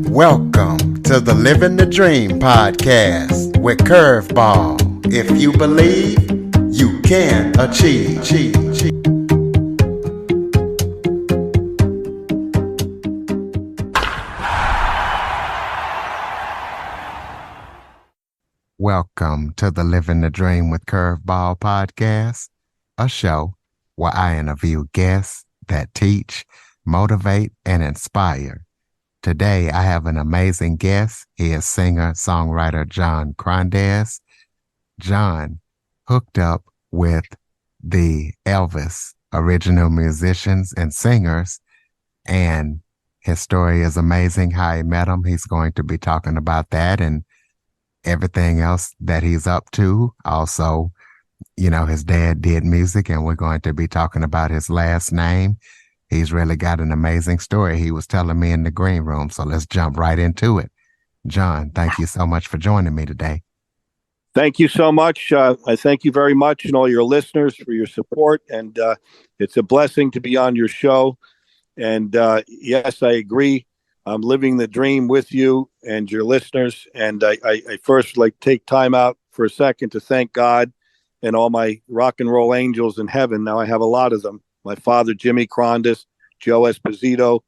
Welcome to the Living the Dream podcast with Curveball. If you believe, you can achieve. Welcome to the Living the Dream with Curveball podcast, a show where I interview guests that teach, motivate, and inspire. Today, I have an amazing guest. He is singer-songwriter John Krondes. John hooked up with the ELVIS original musicians and singers, and his story is amazing, how he met them. He's going to be talking about that and everything else that he's up to. Also, his dad did music, and we're going to be talking about his last name. He's really got an amazing story he was telling me in the green room. So let's jump right into it. John, thank you so much for joining me today. Thank you so much. I thank you very much and all your listeners for your support. And it's a blessing to be on your show. And yes, I agree. I'm living the dream with you and your listeners. And I first take time out for a second to thank God and all my rock and roll angels in heaven. Now I have a lot of them. My father, Jimmy Krondes, Joe Esposito,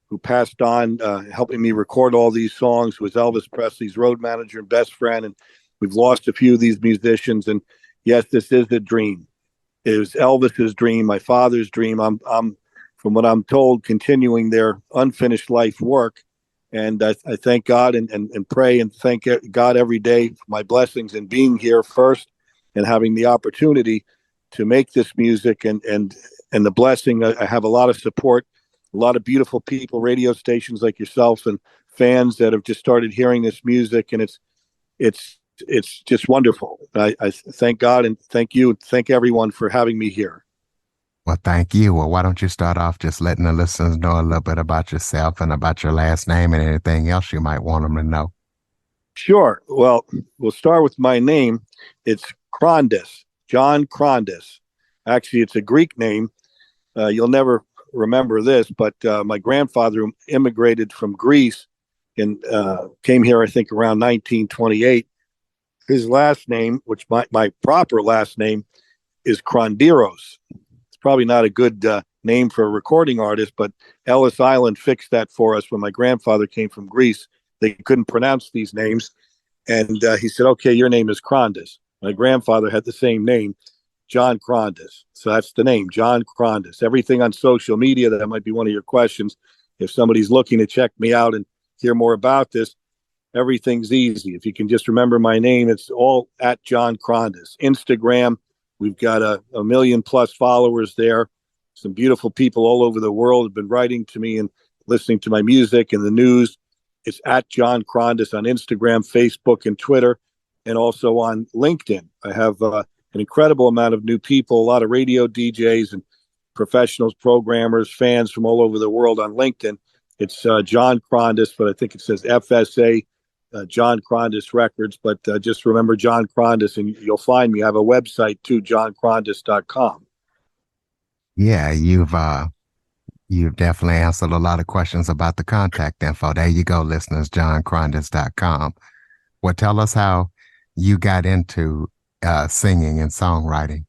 who passed on, helping me record all these songs, was Elvis Presley's road manager and best friend. And we've lost a few of these musicians. And yes, this is a dream. It was Elvis's dream, my father's dream. I'm from what I'm told, continuing their unfinished life work. And I thank God and pray and thank God every day for my blessings in being here first and having the opportunity to make this music and the blessing. I have a lot of support, a lot of beautiful people, radio stations like yourself and fans that have just started hearing this music. And it's just wonderful. I thank God and thank you. And thank everyone for having me here. Well, thank you. Well, why don't you start off just letting the listeners know a little bit about yourself and about your last name and anything else you might want them to know? Sure. Well, we'll start with my name. It's Krondes, John Krondes. Actually, it's a Greek name. You'll never remember this, but my grandfather immigrated from Greece and came here, I think, around 1928. His last name, which my proper last name, is Krondiros. It's probably not a good name for a recording artist, but Ellis Island fixed that for us when my grandfather came from Greece. They couldn't pronounce these names. And he said, okay, your name is Krondes. My grandfather had the same name, John Krondes. So that's the name, John Krondes. Everything on social media, that might be one of your questions. If somebody's looking to check me out and hear more about this, everything's easy. If you can just remember my name, it's all at John Krondes. Instagram, we've got a 1 million+ followers there. Some beautiful people all over the world have been writing to me and listening to my music and the news. It's at John Krondes on Instagram, Facebook, and Twitter, and also on LinkedIn. I have an incredible amount of new people, a lot of radio DJs and professionals, programmers, fans from all over the world on LinkedIn. It's John Krondes, but I think it says FSA, John Krondes Records. But just remember John Krondes, and you'll find me. I have a website too, johnkrondes.com. Yeah, you've definitely answered a lot of questions about the contact info. There you go, listeners, johnkrondes.com. Well, tell us how you got into singing and songwriting.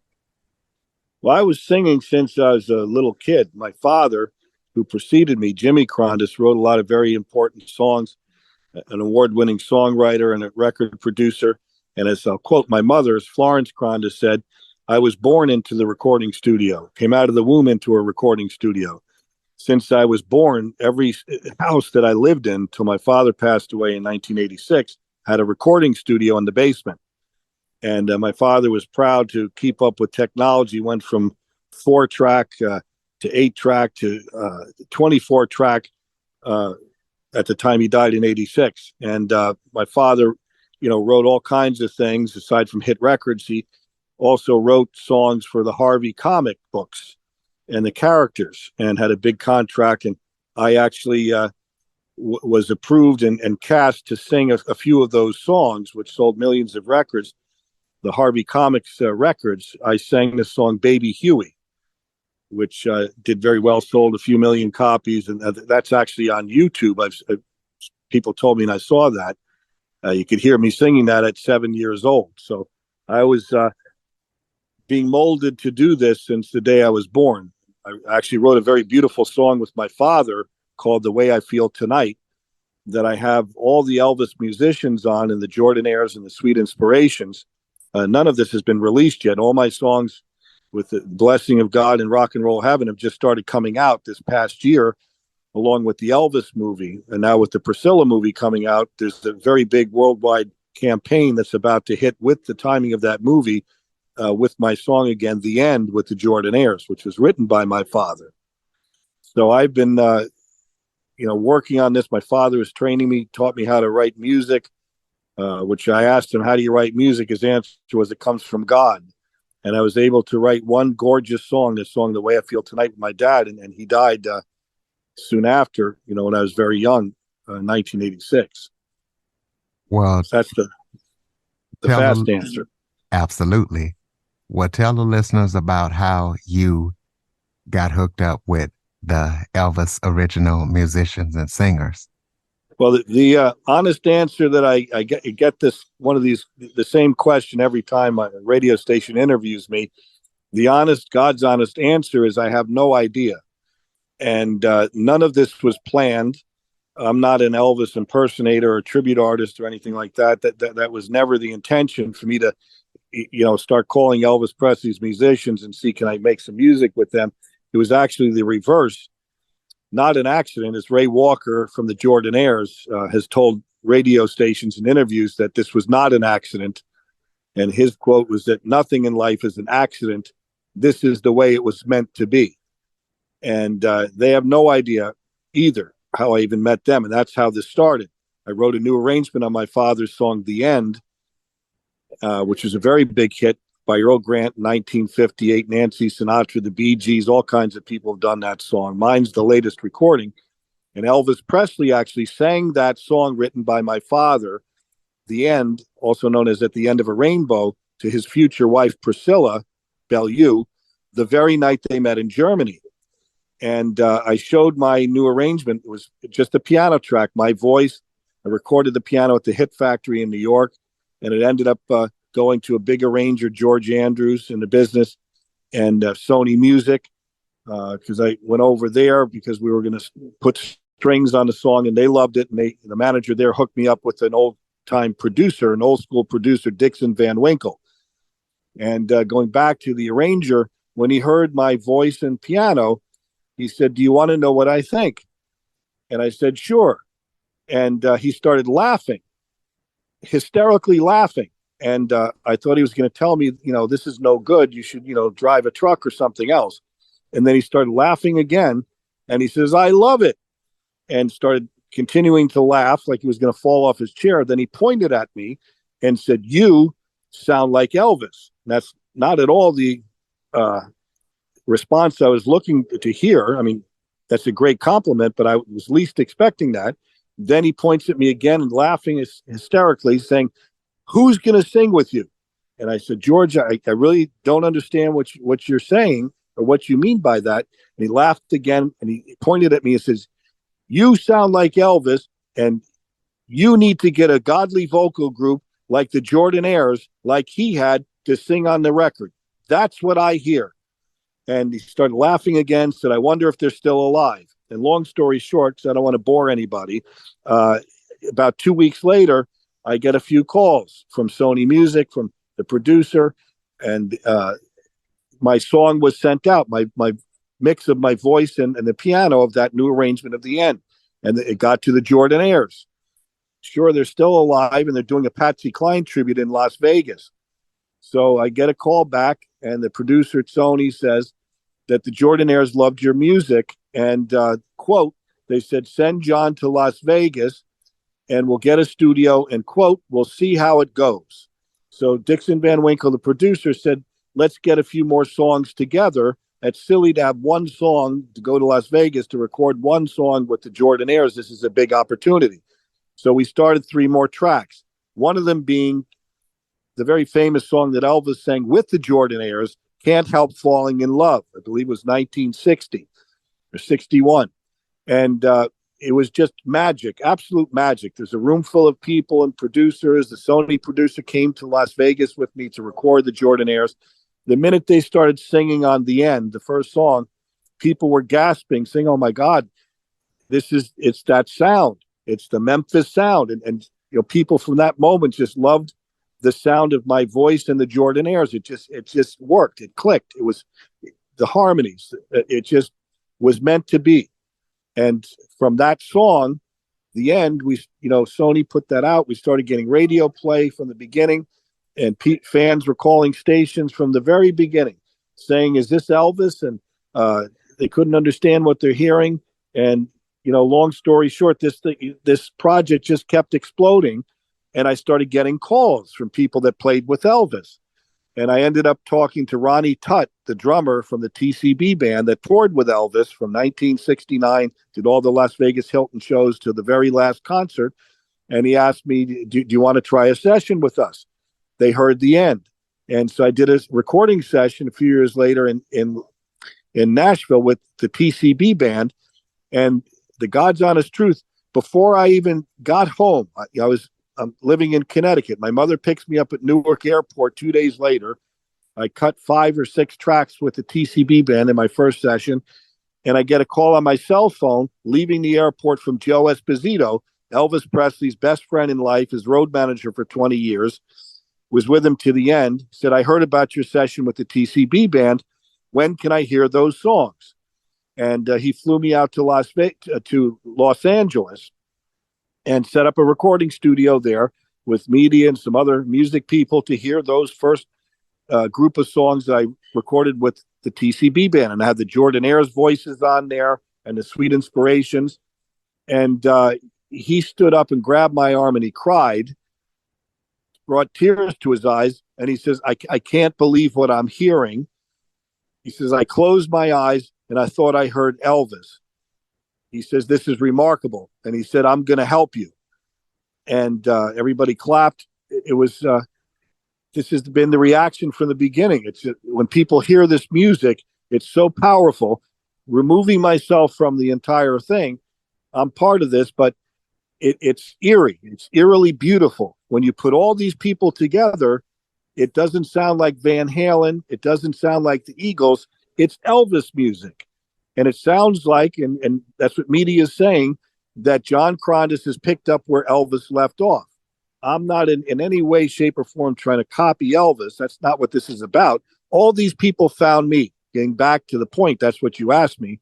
Well, I was singing since I was a little kid. My father, who preceded me, Jimmy Krondes, wrote a lot of very important songs, an award-winning songwriter and a record producer. And as I'll quote my mother, as Florence Krondes said, I was born into the recording studio, came out of the womb into a recording studio. Since I was born, every house that I lived in till my father passed away in 1986 had a recording studio in the basement. And my father was proud to keep up with technology, went from 4-track to 8-track to 24-track at the time he died in 86. And my father, wrote all kinds of things. Aside from hit records, he also wrote songs for the Harvey comic books and the characters, and had a big contract. And I actually was approved and cast to sing a few of those songs, which sold millions of records. The Harvey Comics records, I sang the song Baby Huey, which did very well, sold a few million copies. And that's actually on YouTube. I've people told me, and I saw that. You could hear me singing that at 7 years old. So I was being molded to do this since the day I was born. I actually wrote a very beautiful song with my father called The Way I Feel Tonight that I have all the Elvis musicians on, and the Jordanaires and the Sweet Inspirations. None of this has been released yet. All my songs with the blessing of God and rock and roll heaven have just started coming out this past year, along with the Elvis movie. And now with the Priscilla movie coming out, there's a very big worldwide campaign that's about to hit with the timing of that movie, with my song again, The End, with the Jordanaires, which was written by my father. So I've been, working on this. My father was training me, taught me how to write music, which I asked him, how do you write music? His answer was, it comes from God. And I was able to write one gorgeous song, this song, The Way I Feel Tonight, with my dad. And he died soon after, when I was very young, 1986. Well, So that's the fast answer. Absolutely. Well, tell the listeners about how you got hooked up with the Elvis original musicians and singers. Well, the honest answer that I get this, the same question every time a radio station interviews me. God's honest answer is I have no idea. And none of this was planned. I'm not an Elvis impersonator or tribute artist or anything like that. That was never the intention for me to, start calling Elvis Presley's musicians and see, can I make some music with them? It was actually the reverse. Not an accident, as Ray Walker from the Jordanaires has told radio stations and interviews that this was not an accident. And his quote was that nothing in life is an accident. This is the way it was meant to be. And they have no idea either how I even met them. And that's how this started. I wrote a new arrangement on my father's song, The End, which was a very big hit by Earl Grant in 1958, Nancy Sinatra, the Bee Gees, all kinds of people have done that song. Mine's the latest recording. And Elvis Presley actually sang that song written by my father, The End, also known as At the End of a Rainbow, to his future wife, Priscilla Bellew, the very night they met in Germany. And I showed my new arrangement. It was just a piano track, my voice. I recorded the piano at the Hit Factory in New York, and it ended up going to a big arranger, George Andrews, in the business, and Sony Music, because I went over there because we were going to put strings on the song, and they loved it. And the manager there hooked me up with an old-time producer, an old-school producer, Dixon Van Winkle. And going back to the arranger, when he heard my voice and piano, he said, "Do you want to know what I think?" And I said, "Sure." And he started laughing, hysterically laughing. And I thought he was going to tell me, this is no good. You should, drive a truck or something else. And then he started laughing again. And he says, "I love it." And started continuing to laugh like he was going to fall off his chair. Then he pointed at me and said, "You sound like Elvis." And that's not at all the response I was looking to hear. I mean, that's a great compliment, but I was least expecting that. Then he points at me again and laughing hysterically, saying, "Who's going to sing with you?" And I said, "George, I really don't understand what you're saying or what you mean by that." And he laughed again, and he pointed at me and says, "You sound like Elvis, and you need to get a godly vocal group like the Jordanaires, like he had, to sing on the record. That's what I hear." And he started laughing again, said, "I wonder if they're still alive." And long story short, because I don't want to bore anybody, about 2 weeks later, I get a few calls from Sony Music, from the producer, and my song was sent out, my mix of my voice and the piano of that new arrangement of The End. And it got to the Jordanaires. Sure, they're still alive, and they're doing a Patsy Cline tribute in Las Vegas. So I get a call back, and the producer at Sony says that the Jordanaires loved your music, and quote, they said, "Send John to Las Vegas and we'll get a studio, and quote, we'll see how it goes." So Dixon Van Winkle, the producer, said, "Let's get a few more songs together. It's silly to have one song to go to Las Vegas to record one song with the Jordanaires. This is a big opportunity." So we started 3 more tracks, one of them being the very famous song that Elvis sang with the Jordanaires, "Can't Help Falling in Love." I believe it was 1960 or 61. And it was just magic, absolute magic. There's a room full of people and producers. The Sony producer came to Las Vegas with me to record the Jordanaires. The minute they started singing on the end, the first song, people were gasping, saying, "Oh my God, it's that sound. It's the Memphis sound." And people from that moment just loved the sound of my voice and the Jordanaires. It just worked. It clicked. It was the harmonies. It just was meant to be. And from that song, the end, Sony put that out. We started getting radio play from the beginning, and fans were calling stations from the very beginning saying, "Is this Elvis?" And they couldn't understand what they're hearing. And, long story short, this project just kept exploding. And I started getting calls from people that played with Elvis. And I ended up talking to Ronnie Tutt, the drummer from the TCB band that toured with Elvis from 1969, did all the Las Vegas Hilton shows to the very last concert. And he asked me, do you want to try a session with us? They heard the end. And so I did a recording session a few years later in Nashville with the TCB band. And the God's honest truth, before I even got home, I'm living in Connecticut. My mother picks me up at Newark Airport 2 days later. I cut 5 or 6 tracks with the TCB band in my first session, and I get a call on my cell phone leaving the airport from Joe Esposito, Elvis Presley's best friend in life, his road manager for 20 years, was with him to the end, said, "I heard about your session with the TCB band. When can I hear those songs?" And he flew me out to Los Angeles and set up a recording studio there with media and some other music people to hear those first group of songs that I recorded with the TCB band. And I had the Jordanaires voices on there and the Sweet Inspirations. And he stood up and grabbed my arm and he cried, brought tears to his eyes. And he says, I can't believe what I'm hearing. He says, I closed my eyes and I thought I heard Elvis. He says, this is remarkable. And he said, I'm going to help you. And everybody clapped. This has been the reaction from the beginning. It's when people hear this music, it's so powerful. Removing myself from the entire thing, I'm part of this, but it's eerie. It's eerily beautiful. When you put all these people together, it doesn't sound like Van Halen. It doesn't sound like the Eagles. It's Elvis music. And it sounds like, and that's what media is saying, that John Krondes has picked up where Elvis left off. I'm not in any way, shape, or form trying to copy Elvis. That's not what this is about. All these people found me. Getting back to the point, that's what you asked me.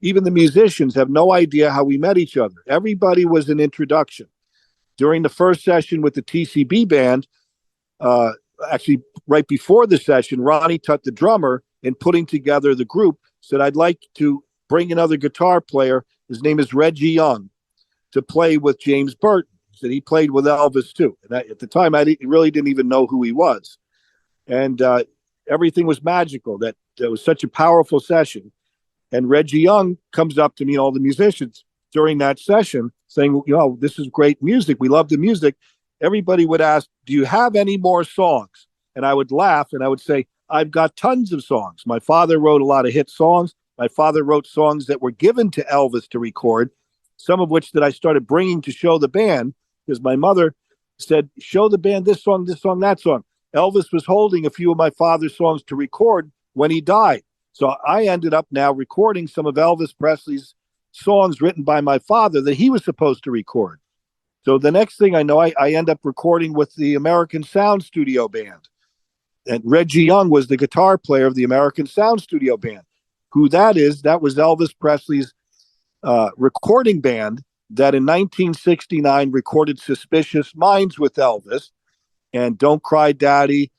Even the musicians have no idea how we met each other. Everybody was an introduction. During the first session with the TCB band, actually right before the session, Ronnie Tutt, the drummer, in putting together the group, said, I'd like to bring another guitar player. His name is Reggie Young, to play with James Burton. He said he played with Elvis too. And at the time, I really didn't even know who he was. And everything was magical. That was such a powerful session. And Reggie Young comes up to me, all the musicians during that session, saying, this is great music. We love the music. Everybody would ask, do you have any more songs? And I would laugh and I would say, I've got tons of songs. My father wrote a lot of hit songs. My father wrote songs that were given to Elvis to record, some of which that I started bringing to show the band, because my mother said, show the band this song, that song. Elvis was holding a few of my father's songs to record when he died. So I ended up now recording some of Elvis Presley's songs written by my father that he was supposed to record. So the next thing I know, I end up recording with the American Sound Studio Band. And Reggie Young was the guitar player of the American Sound Studio Band. Who that is, that was Elvis Presley's recording band that in 1969 recorded Suspicious Minds with Elvis and Don't Cry Daddy,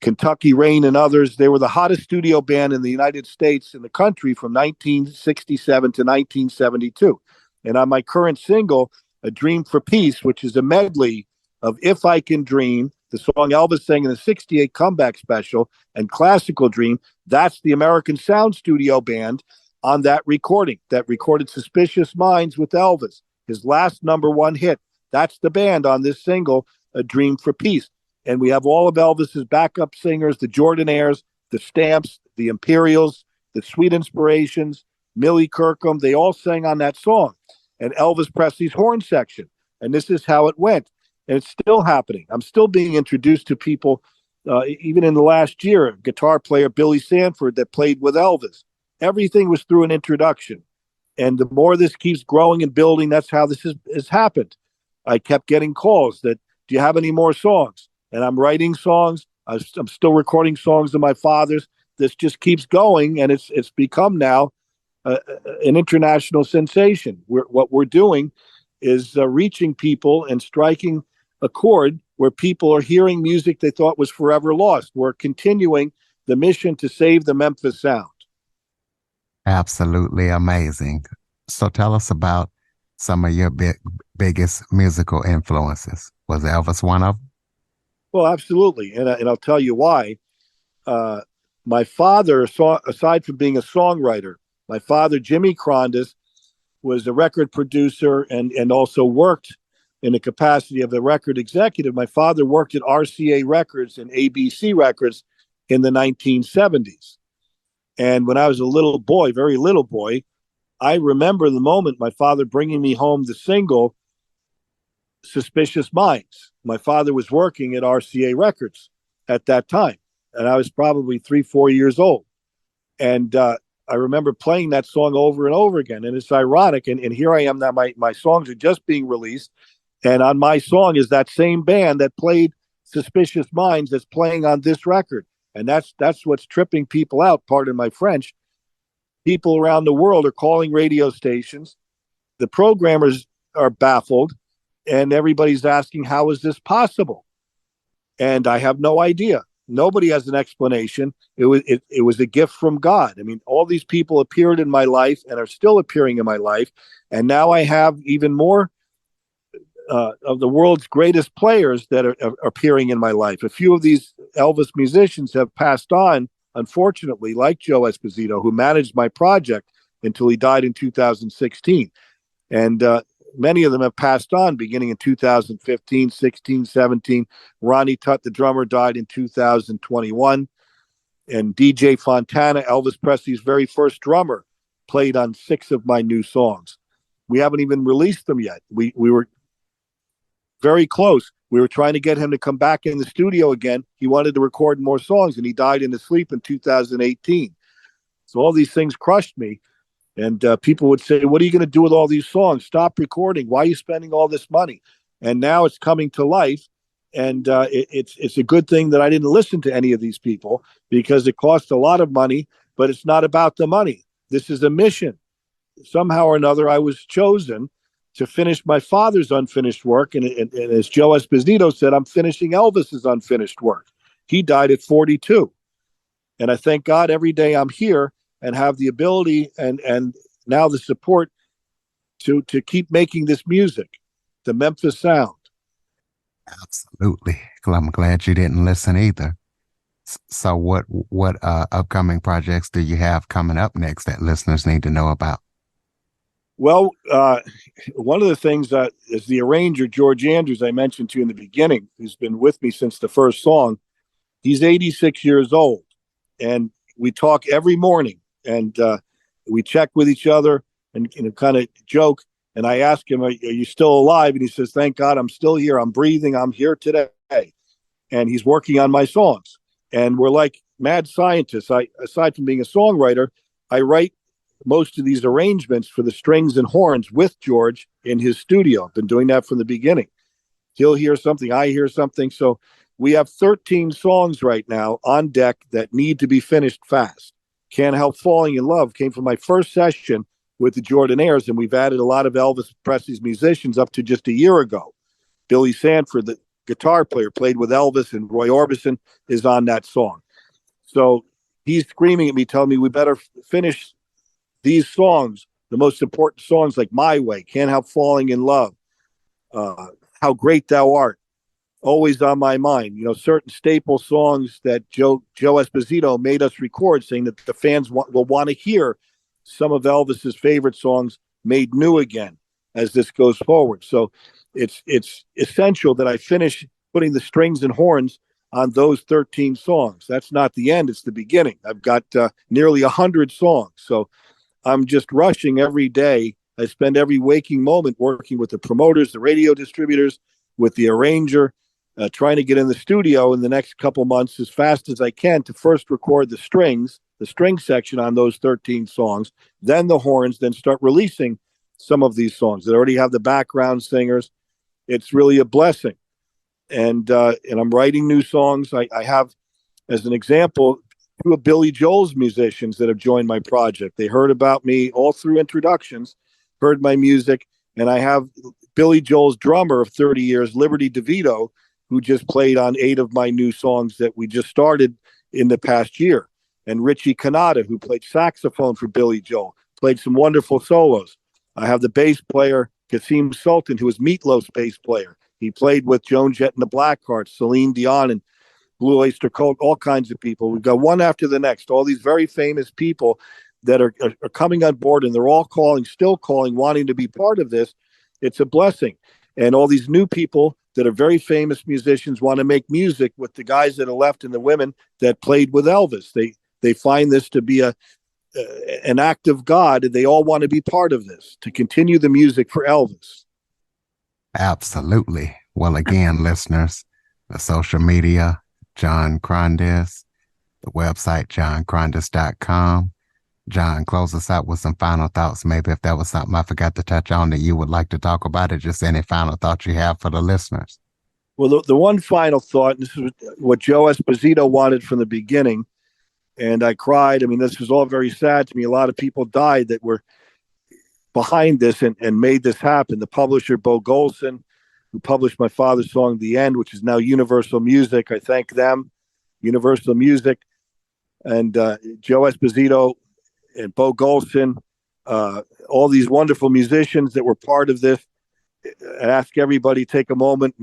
Kentucky Rain and others. They were the hottest studio band in the United States, in the country, from 1967 to 1972. And on my current single, A Dream for Peace, which is a medley of If I Can Dream, the song Elvis sang in the 68 comeback special, and Classical Dream, that's the American Sound Studio Band on that recording that recorded Suspicious Minds with Elvis, his last #1 hit. That's the band on this single, A Dream for Peace. And we have all of Elvis's backup singers, the Jordanaires, the Stamps, the Imperials, the Sweet Inspirations, Millie Kirkham, they all sang on that song, and Elvis Presley's horn section. And this is how it went. And it's still happening. I'm still being introduced to people, even in the last year, a guitar player, Billy Sanford, that played with Elvis. Everything was through an introduction. And the more this keeps growing and building, that's how this has happened. I kept getting calls that, do you have any more songs? And I'm writing songs. I'm still recording songs of my father's. This just keeps going, and it's become now an international sensation. What we're doing is reaching people and striking a chord where people are hearing music they thought was forever lost. We're continuing the mission to save the Memphis sound. Absolutely amazing. So tell us about some of your biggest musical influences. Was Elvis one of them? Well, absolutely, and I'll tell you why. My father, aside from being a songwriter, my father, Jimmy Krondes, was a record producer and also worked in the capacity of the record executive. My father worked at RCA Records and ABC Records in the 1970s. And when I was a little boy, very little boy, I remember the moment my father bringing me home the single Suspicious Minds. My father was working at RCA Records at that time, and I was probably 3-4 years old. And I remember playing that song over and over again. And it's ironic. And here I am now, my songs are just being released. And on my song is that same band that played Suspicious Minds that's playing on this record. And that's what's tripping people out, pardon my French. People around the world are calling radio stations. The programmers are baffled. And everybody's asking, how is this possible? And I have no idea. Nobody has an explanation. It was a gift from God. I mean, all these people appeared in my life and are still appearing in my life. And now I have even more of the world's greatest players that are appearing in my life. A few of these Elvis musicians have passed on, unfortunately, like Joe Esposito, who managed my project until he died in 2016. And many of them have passed on beginning in 2015, 16, 17. Ronnie Tutt, the drummer, died in 2021. And DJ Fontana, Elvis Presley's very first drummer, played on 6 of my new songs. We haven't even released them yet. We were very close. We were trying to get him to come back in the studio again. He wanted to record more songs, and he died in his sleep in 2018. So all these things crushed me. And people would say, what are you going to do with all these songs? Stop recording. Why are you spending all this money? And now it's coming to life. And it's a good thing that I didn't listen to any of these people, because it costs a lot of money, but it's not about the money. This is a mission. Somehow or another, I was chosen to finish my father's unfinished work. And as Joe Esposito said, I'm finishing Elvis's unfinished work. He died at 42. And I thank God every day I'm here and have the ability and now the support to keep making this music, the Memphis sound. Absolutely. I'm glad you didn't listen either. So what upcoming projects do you have coming up next that listeners need to know about? Well, one of the things is the arranger, George Andrews, I mentioned to you in the beginning, who's been with me since the first song. He's 86 years old, and we talk every morning, and we check with each other and kind of joke. And I ask him, are you still alive? And he says, thank God I'm still here. I'm breathing. I'm here today. And he's working on my songs. And we're like mad scientists. Aside from being a songwriter, I write most of these arrangements for the strings and horns with George in his studio. I've been doing that from the beginning. He'll hear something, I hear something. So we have 13 songs right now on deck that need to be finished fast. Can't Help Falling in Love came from my first session with the Jordanaires, and we've added a lot of Elvis Presley's musicians up to just a year ago. Billy Sanford, the guitar player, played with Elvis, and Roy Orbison is on that song. So he's screaming at me, telling me we better finish these songs, the most important songs like My Way, Can't Help Falling in Love, How Great Thou Art, Always on My Mind. Certain staple songs that Joe Esposito made us record, saying that the fans will want to hear some of Elvis's favorite songs made new again as this goes forward. So it's essential that I finish putting the strings and horns on those 13 songs. That's not the end, it's the beginning. I've got nearly 100 songs. So I'm just rushing every day. I spend every waking moment working with the promoters, the radio distributors, with the arranger, trying to get in the studio in the next couple months as fast as I can to first record the strings, the string section on those 13 songs, then the horns, then start releasing some of these songs that already have the background singers. It's really a blessing. And I'm writing new songs. I have, as an example, two of Billy Joel's musicians that have joined my project. They heard about me all through introductions, heard my music, and I have Billy Joel's drummer of 30 years, Liberty DeVito, who just played on 8 of my new songs that we just started in the past year. And Richie Kanata, who played saxophone for Billy Joel, played some wonderful solos. I have the bass player, Kasim Sultan, who was Meatloaf's bass player. He played with Joan Jett and the Blackhearts, Celine Dion, and Blue Oyster Cult, all kinds of people. We've got one after the next, all these very famous people that are coming on board, and they're all calling, still calling, wanting to be part of this. It's a blessing. And all these new people that are very famous musicians want to make music with the guys that are left and the women that played with Elvis. They find this to be an act of God, and they all want to be part of this, to continue the music for Elvis. Absolutely. Well, again, listeners, the social media, John Krondes, the website, johnkrondes.com. John, close us out with some final thoughts. Maybe if there was something I forgot to touch on that you would like to talk about, or just any final thoughts you have for the listeners. Well, the one final thought, and this is what Joe Esposito wanted from the beginning, and I cried. I mean, this was all very sad to me. A lot of people died that were behind this and made this happen. The publisher, Bo Golson, who published my father's song, The End, which is now Universal Music. I thank them, Universal Music, and Joe Esposito and Bo Golson, all these wonderful musicians that were part of this. I ask everybody take a moment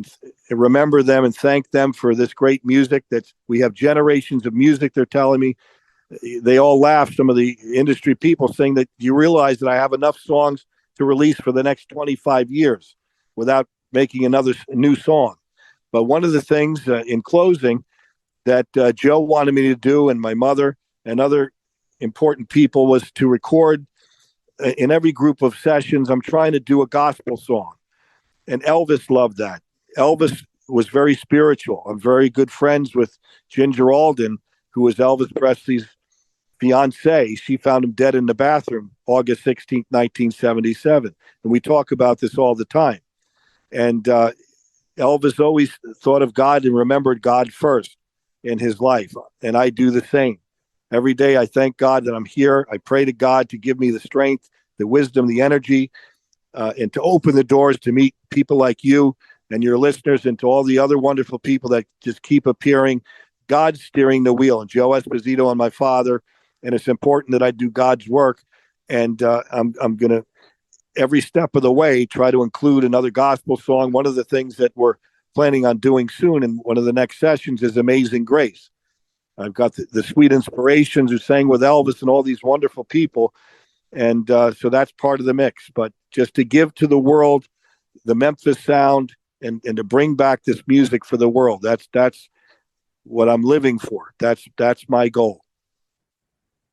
and remember them and thank them for this great music. That we have generations of music. They're telling me, they all laugh, some of the industry people, saying that you realize that I have enough songs to release for the next 25 years without making another new song. But one of the things in closing that Joe wanted me to do, and my mother and other important people, was to record in every group of sessions. I'm trying to do a gospel song, and Elvis loved that. Elvis was very spiritual. I'm very good friends with Ginger Alden, who was Elvis Presley's fiance. She found him dead in the bathroom August 16th, 1977. And we talk about this all the time. And Elvis always thought of God and remembered God first in his life. And I do the same. Every day I thank God that I'm here. I pray to God to give me the strength, the wisdom, the energy, and to open the doors to meet people like you and your listeners, and to all the other wonderful people that just keep appearing. God's steering the wheel, and Joe Esposito and my father. And it's important that I do God's work. And I'm going to, every step of the way, try to include another gospel song. One of the things that we're planning on doing soon in one of the next sessions is Amazing Grace. I've got the Sweet Inspirations who sang with Elvis and all these wonderful people. And so that's part of the mix. But just to give to the world the Memphis sound, and to bring back this music for the world. That's what I'm living for. That's my goal.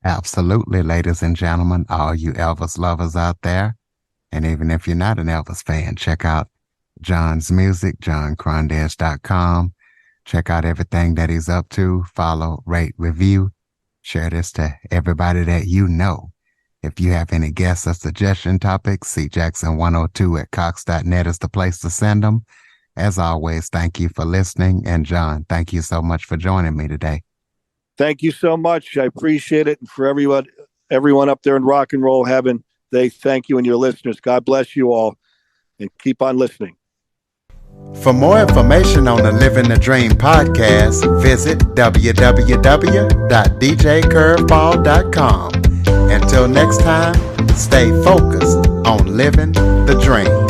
Absolutely, ladies and gentlemen, all you Elvis lovers out there. And even if you're not an Elvis fan, check out John's music, johnkrondes.com. Check out everything that he's up to. Follow, rate, review. Share this to everybody that you know. If you have any guests or suggestion topics, cjackson102@cox.net is the place to send them. As always, thank you for listening. And John, thank you so much for joining me today. Thank you so much. I appreciate it. And for everyone up there in rock and roll heaven, they thank you and your listeners. God bless you all, and keep on listening. For more information on the Living the Dream podcast, visit www.djcurveball.com. Until next time, stay focused on living the dream.